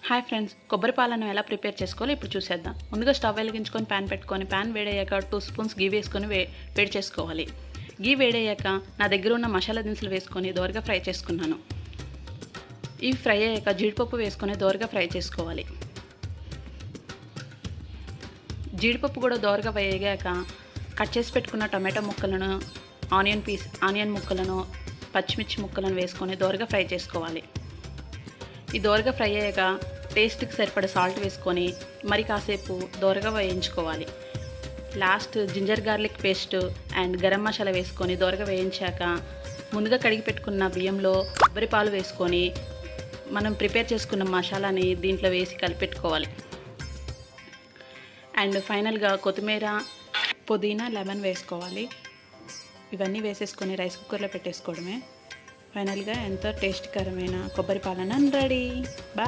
Hi friends, కొబ్బరి పాలను ఎలా ప్రిపేర్ చేసుకోవాలో ఇప్పుడు చూసేద్దాం. ముందుగా స్టవ్ వెలిగించుకొని ప్యాన్ పెట్టుకొని ప్యాన్ వేడయ్యాక 2 స్పూన్స్ గీ వేసుకొని వేడి చేసుకోవాలి. గీ వేడయ్యాక నా దగ్గర ఉన్న మసాలా దినుసులు వేసుకొని దోరగా ఫ్రై చేసుకున్నాను. ఇవి ఫ్రై అయ్యాక జీడిపప్పు వేసుకొని దోరగా ఫ్రై చేసుకోవాలి. జీడిపప్పు కూడా దోరగా వేగాక కట్ చేసి పెట్టుకున్న టమాటో ముక్కలను, ఆనియన్ ముక్కలను, పచ్చిమిర్చి ముక్కలను వేసుకొని దోరగా ఫ్రై చేసుకోవాలి. ఈ దోరగా ఫ్రై అయ్యాక టేస్ట్కి సరిపడ సాల్ట్ వేసుకొని మరి కాసేపు దోరగా వేయించుకోవాలి. Last ginger garlic paste and garam masala వేసుకొని దోరగా వేయించాక ముందుగా కడిగి పెట్టుకున్న బియ్యంలో కొబ్బరి పాలు వేసుకొని మనం ప్రిపేర్ చేసుకున్న మసాలాని దీంట్లో వేసి కలిపెట్టుకోవాలి. అండ్ ఫైనల్గా కొత్తిమీర, పుదీనా, లెమన్ వేసుకోవాలి. ఇవన్నీ వేసేసుకొని రైస్ కుక్కర్లో పెట్టేసుకోవడమే. ఫైనల్గా ఎంతో టేస్టీకరమైన కొబ్బరి పాలన రెడీ. బాయ్.